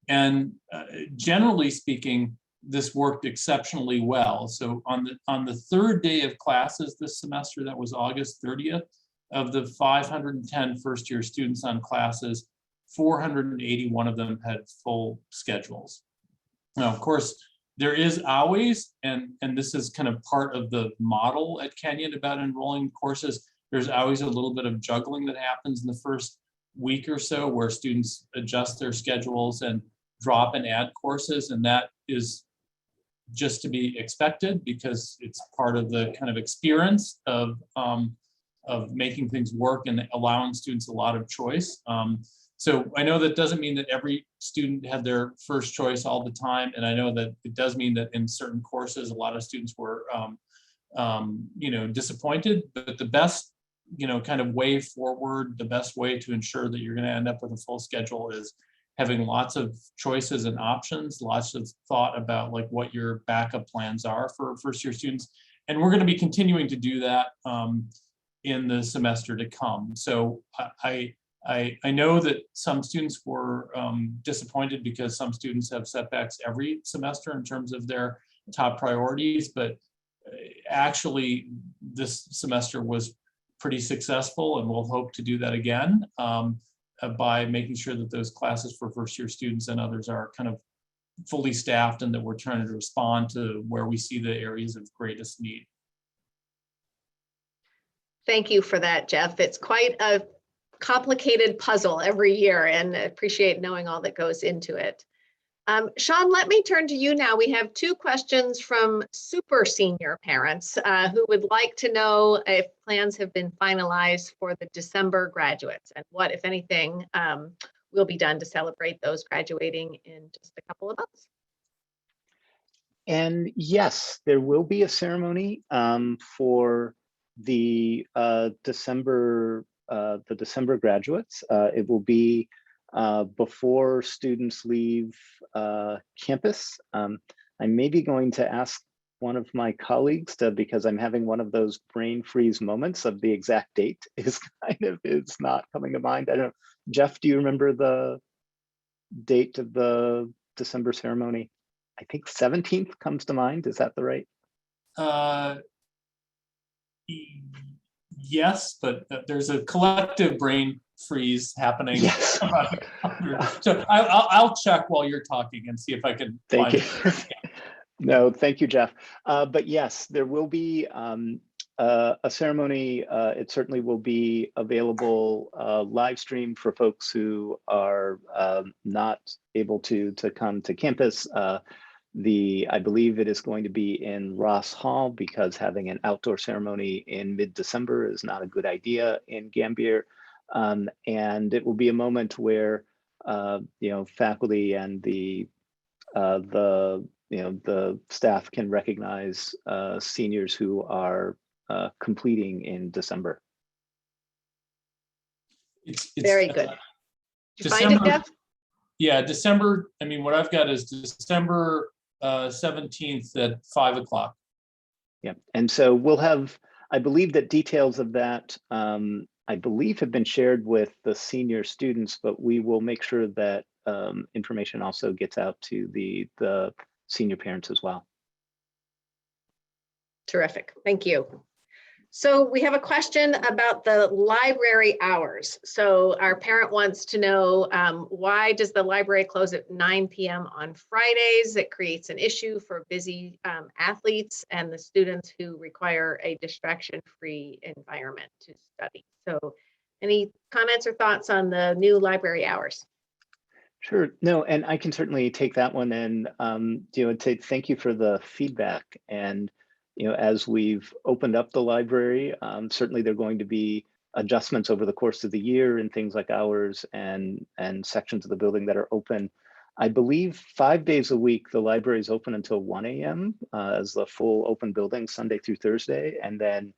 And generally speaking, this worked exceptionally well. So on the third day of classes this semester, that was August 30th, of the 510 first year students on classes, 481 of them had full schedules. Now, of course, there is always, and this is kind of part of the model at Kenyon about enrolling courses, there's always a little bit of juggling that happens in the first week or so where students adjust their schedules and drop and add courses, and that is just to be expected because it's part of the kind of experience of making things work and allowing students a lot of choice. So I know that doesn't mean that every student had their first choice all the time, and I know that it does mean that in certain courses a lot of students were disappointed, but the best kind of way forward, the best way to ensure that you're going to end up with a full schedule is having lots of choices and options, lots of thought about like what your backup plans are for first year students. And we're going to be continuing to do that in the semester to come. So I know that some students were disappointed because some students have setbacks every semester in terms of their top priorities, but actually this semester was pretty successful, and we'll hope to do that again by making sure that those classes for first year students and others are kind of fully staffed and that we're trying to respond to where we see the areas of greatest need. Thank you for that, Jeff. It's quite a complicated puzzle every year, and I appreciate knowing all that goes into it. Sean, let me turn to you now. We have two questions from super senior parents who would like to know if plans have been finalized for the December graduates and what, if anything, will be done to celebrate those graduating in just a couple of months. And yes, there will be a ceremony for the December graduates. It will be before students leave campus. I may be going to ask one of my colleagues because I'm having one of those brain freeze moments of the exact date is not coming to mind. I don't know. Jeff, do you remember the date of the December ceremony? I think 17th comes to mind. Is that the right? Yes, but there's a collective brain freeze happening. Yes. So I'll check while you're talking and see if I can Thank find you. it. No, thank you, Jeff. But yes, there will be a ceremony. It certainly will be available live stream for folks who are not able to come to campus. I believe it is going to be in Ross Hall because having an outdoor ceremony in mid-December is not a good idea in Gambier. And it will be a moment where faculty and the staff can recognize seniors who are completing in December. It's very good. Did you find it, Jeff? Yeah, December. I mean, what I've got is December 17th at 5 o'clock. Yeah, and so we'll have, I believe that details of that, I believe have been shared with the senior students, but we will make sure that information also gets out to the senior parents as well. Terrific, thank you. So we have a question about the library hours. So our parent wants to know why does the library close at 9 p.m. on Fridays? It creates an issue for busy athletes and the students who require a distraction-free environment to study. So any comments or thoughts on the new library hours? Sure. No, and I can certainly take that one, and say thank you for the feedback. And as we've opened up the library, certainly there are going to be adjustments over the course of the year in things like hours and sections of the building that are open. I believe 5 days a week the library is open until 1 a.m. As the full open building, Sunday through Thursday, and then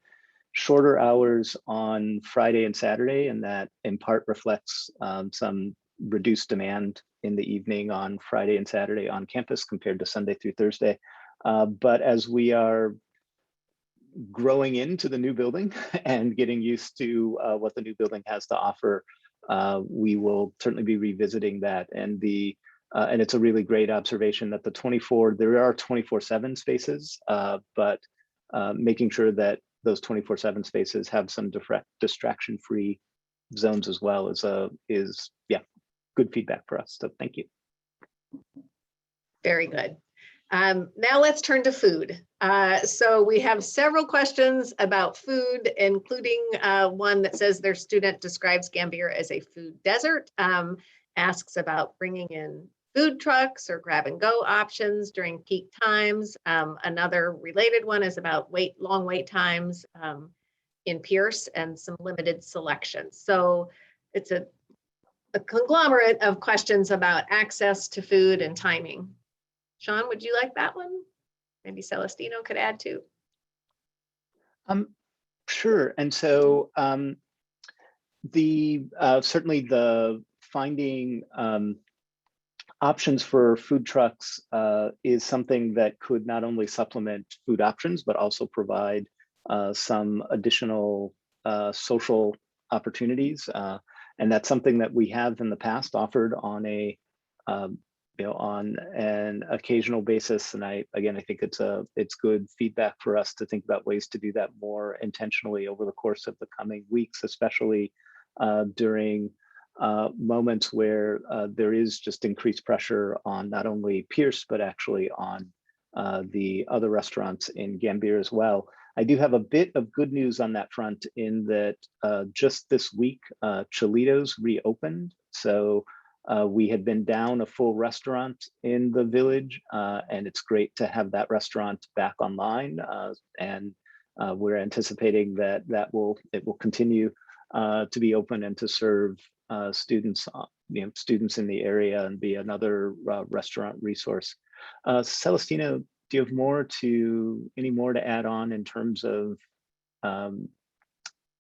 shorter hours on Friday and Saturday, and that in part reflects some reduced demand in the evening on Friday and Saturday on campus compared to Sunday through Thursday. But as we are growing into the new building and getting used to what the new building has to offer, we will certainly be revisiting that. And it's a really great observation that there are 24/7 spaces, but making sure that those 24/7 spaces have some distraction-free zones as well is good feedback for us. So thank you. Very good. Now let's turn to food. So we have several questions about food, including one that says their student describes Gambier as a food desert, asks about bringing in food trucks or grab and go options during peak times. Another related one is about long wait times in Pierce and some limited selection. So it's a conglomerate of questions about access to food and timing. Sean, would you like that one? Maybe Celestino could add too. Sure. And so certainly the finding options for food trucks is something that could not only supplement food options, but also provide some additional social opportunities. And that's something that we have in the past offered on on an occasional basis. And I think it's good feedback for us to think about ways to do that more intentionally over the course of the coming weeks, especially during moments where there is just increased pressure on not only Pierce, but actually on the other restaurants in Gambier as well. I do have a bit of good news on that front in that just this week, Cholitos reopened. So we had been down a full restaurant in the village, and it's great to have that restaurant back online. And we're anticipating that it will continue to be open and to serve students in the area and be another restaurant resource. Celestino, do you have any more to add on in terms of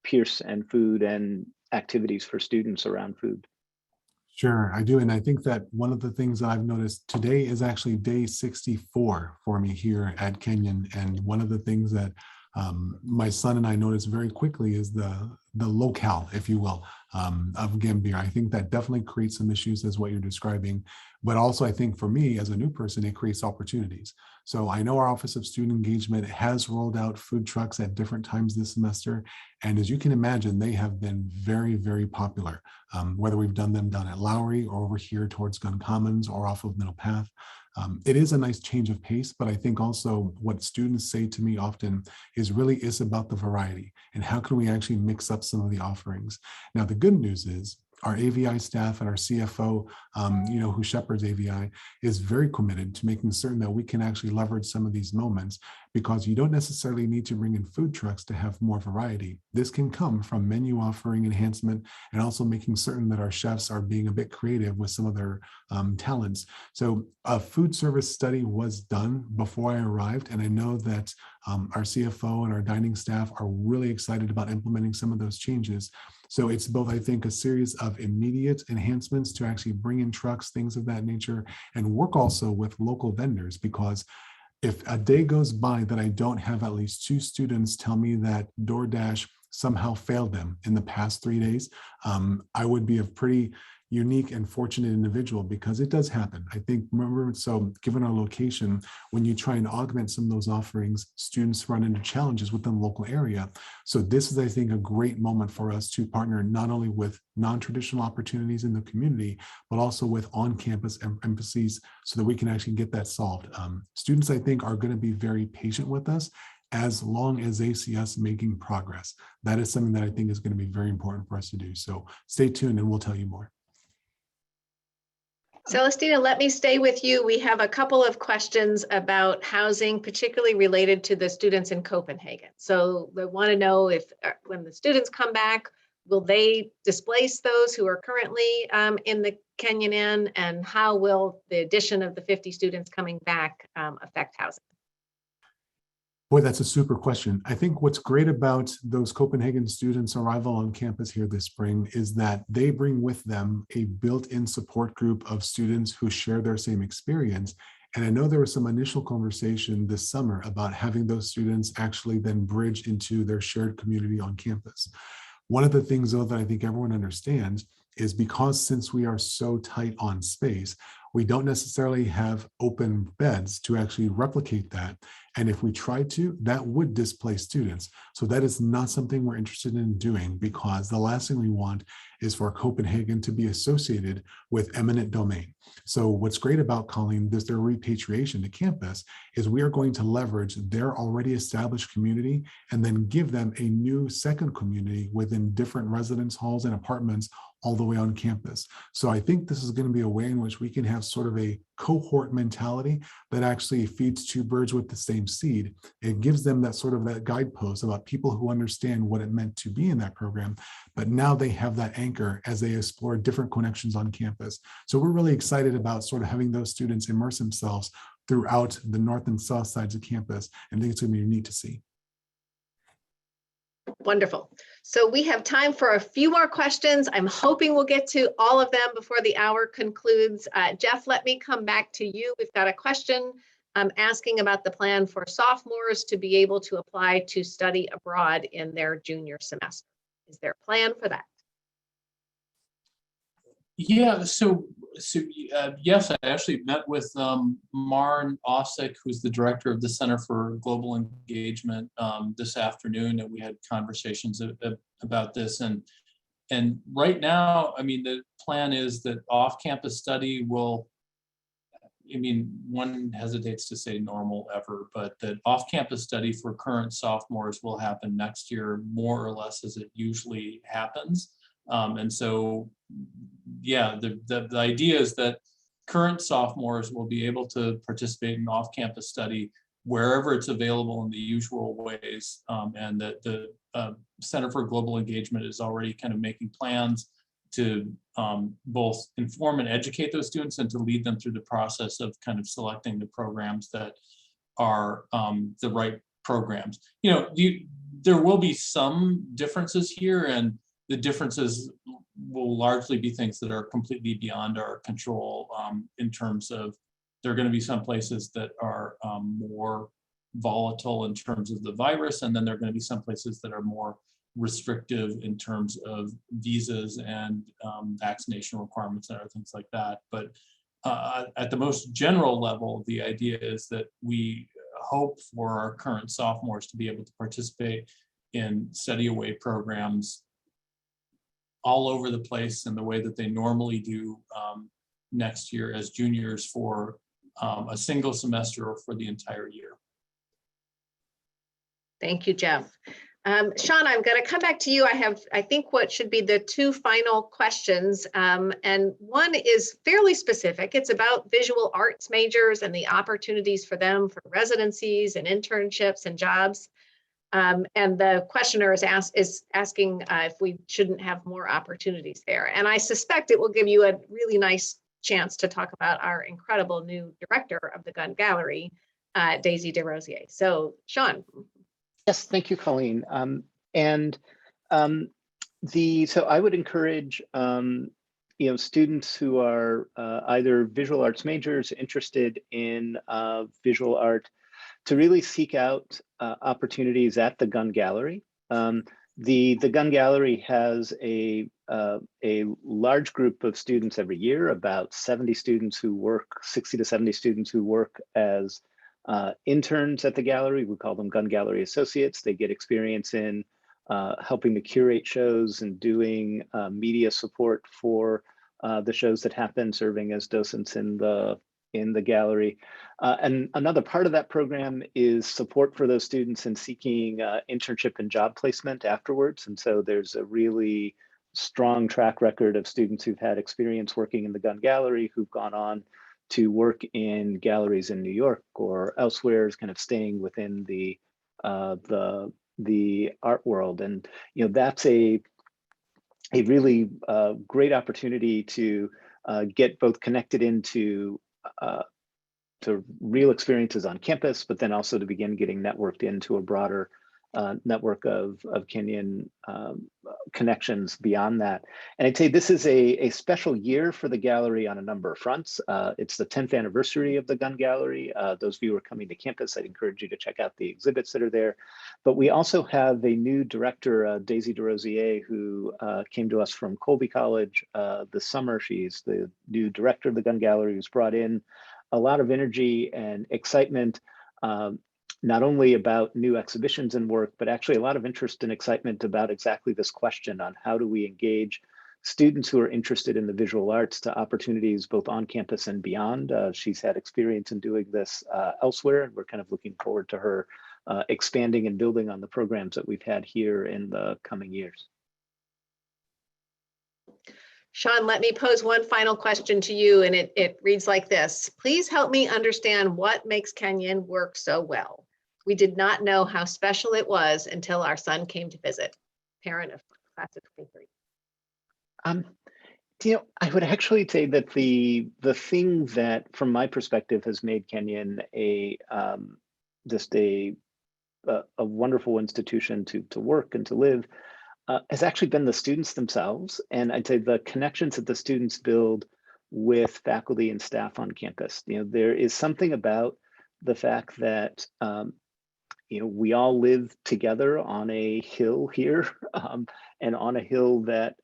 Pierce and food and activities for students around food? Sure, I do. And I think that one of the things that I've noticed today is actually day 64 for me here at Kenyon. And one of the things that my son and I noticed very quickly is the locale, if you will, of Gambier. I think that definitely creates some issues as what you're describing. But also, I think for me as a new person, it creates opportunities. So I know our Office of Student Engagement has rolled out food trucks at different times this semester. And as you can imagine, they have been very, very popular, whether we've done them down at Lowry or over here towards Gun Commons or off of Middle Path. It is a nice change of pace, but I think also what students say to me often is about the variety and how can we actually mix up some of the offerings. Now, the good news is our AVI staff and our CFO, who shepherds AVI, is very committed to making certain that we can actually leverage some of these moments, because you don't necessarily need to bring in food trucks to have more variety. This can come from menu offering enhancement and also making certain that our chefs are being a bit creative with some of their talents. So a food service study was done before I arrived, and I know that our CFO and our dining staff are really excited about implementing some of those changes. So it's both, I think, a series of immediate enhancements to actually bring in trucks, things of that nature, and work also with local vendors, because if a day goes by that I don't have at least 2 students tell me that DoorDash somehow failed them in the past 3 days, I would be a pretty unique and fortunate individual, because it does happen. I think, remember, so given our location, when you try and augment some of those offerings, students run into challenges within the local area. So this is, I think, a great moment for us to partner not only with non-traditional opportunities in the community, but also with on-campus emphases so that we can actually get that solved. Students, I think, are going to be very patient with us as long as they see us making progress. That is something that I think is going to be very important for us to do. So stay tuned and we'll tell you more. Celestina, let me stay with you. We have a couple of questions about housing, particularly related to the students in Copenhagen. So they want to know if when the students come back, will they displace those who are currently in the Kenyon Inn, and how will the addition of the 50 students coming back affect housing? Boy, that's a super question. I think what's great about those Copenhagen students' arrival on campus here this spring is that they bring with them a built-in support group of students who share their same experience. And I know there was some initial conversation this summer about having those students actually then bridge into their shared community on campus. One of the things, though, that I think everyone understands is because since we are so tight on space, we don't necessarily have open beds to actually replicate that. And if we tried to, that would displace students. So that is not something we're interested in doing, because the last thing we want is for Copenhagen to be associated with eminent domain. So what's great about Colleen, their repatriation to campus, is we are going to leverage their already established community and then give them a new second community within different residence halls and apartments all the way on campus. So I think this is going to be a way in which we can have sort of a cohort mentality that actually feeds two birds with the same seed. It gives them that sort of that guidepost about people who understand what it meant to be in that program, but now they have that anchor as they explore different connections on campus. So we're really excited about sort of having those students immerse themselves throughout the north and south sides of campus. And I think it's going to be neat to see. Wonderful. So we have time for a few more questions. I'm hoping we'll get to all of them before the hour concludes. Jeff, let me come back to you. We've got a question asking about the plan for sophomores to be able to apply to study abroad in their junior semester. Is there a plan for that? Yeah, so yes, I actually met with Marn Osik, who's the director of the Center for Global Engagement, this afternoon, and we had conversations about this. And right now, I mean, the plan is that off-campus study will, I mean, one hesitates to say normal ever, but that off-campus study for current sophomores will happen next year, more or less as it usually happens. And so, yeah, the idea is that current sophomores will be able to participate in off-campus study wherever it's available in the usual ways, and that the Center for Global Engagement is already kind of making plans to both inform and educate those students and to lead them through the process of kind of selecting the programs that are the right programs. You know, there will be some differences here, and the differences will largely be things that are completely beyond our control, in terms of there are going to be some places that are more volatile in terms of the virus, and then there are going to be some places that are more restrictive in terms of visas and vaccination requirements and other things like that. But at the most general level, the idea is that we hope for our current sophomores to be able to participate in study away programs all over the place in the way that they normally do next year as juniors for a single semester or for the entire year. Thank you, Jeff. Sean, I'm going to come back to you. I have, I think, what should be the two final questions. And one is fairly specific. It's about visual arts majors and the opportunities for them for residencies and internships and jobs. And the questioner is asking if we shouldn't have more opportunities there. And I suspect it will give you a really nice chance to talk about our incredible new director of the Gun Gallery, Daisy DeRosier. So, Sean. Yes, thank you, Colleen. So I would encourage students who are either visual arts majors interested in visual art to really seek out opportunities at the Gun Gallery. The Gun Gallery has a large group of students every year, about 70 students who work, 60 to 70 students who work as interns at the gallery. We call them Gun Gallery Associates. They get experience in helping to curate shows and doing media support for the shows that happen, serving as docents in the gallery. And another part of that program is support for those students in seeking internship and job placement afterwards. And so there's a really strong track record of students who've had experience working in the gun gallery, who've gone on to work in galleries in New York or elsewhere, is kind of staying within the art world. And that's a really great opportunity to get both connected into to real experiences on campus, but then also to begin getting networked into a broader network of Kenyan connections beyond that. And I'd say this is a special year for the gallery on a number of fronts. It's the 10th anniversary of the Gun Gallery. Those of you who are coming to campus, I'd encourage you to check out the exhibits that are there. But we also have a new director, Daisy DeRosier, who came to us from Colby College this summer. She's the new director of the Gun Gallery, who's brought in a lot of energy and excitement, not only about new exhibitions and work, but actually a lot of interest and excitement about exactly this question on how do we engage students who are interested in the visual arts to opportunities both on campus and beyond. She's had experience in doing this elsewhere, and we're kind of looking forward to her expanding and building on the programs that we've had here in the coming years. Sean, let me pose one final question to you, and it reads like this. Please help me understand what makes Kenyon work so well. We did not know how special it was until our son came to visit. Parent of class of 23. I would actually say that the thing that, from my perspective, has made Kenyon just a wonderful institution to work and to live has actually been the students themselves. And I'd say the connections that the students build with faculty and staff on campus. There is something about the fact that we all live together on a hill here, and on a hill that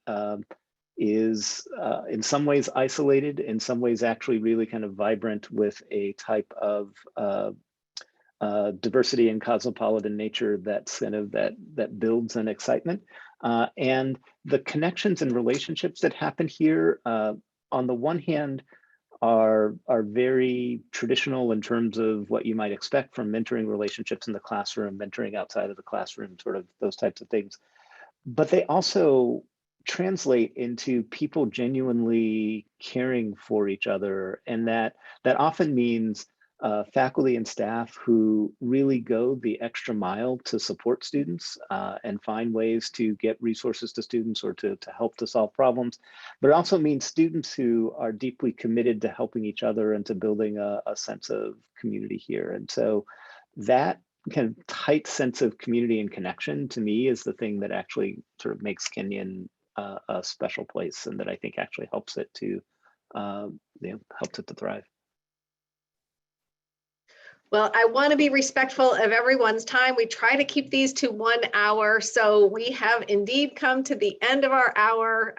is in some ways isolated, in some ways actually really kind of vibrant with a type of diversity and cosmopolitan nature that's kind of that builds an excitement. And the connections and relationships that happen here, on the one hand, are very traditional in terms of what you might expect from mentoring relationships in the classroom, mentoring outside of the classroom, sort of those types of things. But they also translate into people genuinely caring for each other, and that often means faculty and staff who really go the extra mile to support students and find ways to get resources to students or to help to solve problems. But it also means students who are deeply committed to helping each other and to building a sense of community here. And so that kind of tight sense of community and connection, to me, is the thing that actually sort of makes Kenyon a special place, and that I think actually helps it to thrive. Well, I want to be respectful of everyone's time. We try to keep these to 1 hour. So we have indeed come to the end of our hour.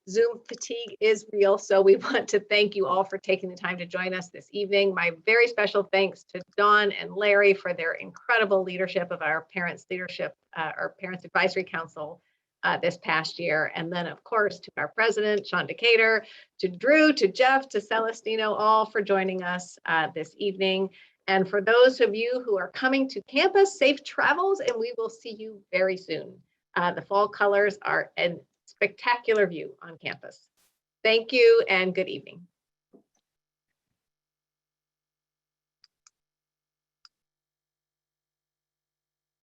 Zoom fatigue is real. So we want to thank you all for taking the time to join us this evening. My very special thanks to Dawn and Larry for their incredible leadership of our Parents Advisory Council this past year. And then, of course, to our president, Sean Decatur, to Drew, to Jeff, to Celestino, all for joining us this evening. And for those of you who are coming to campus, safe travels, and we will see you very soon. The fall colors are a spectacular view on campus. Thank you and good evening.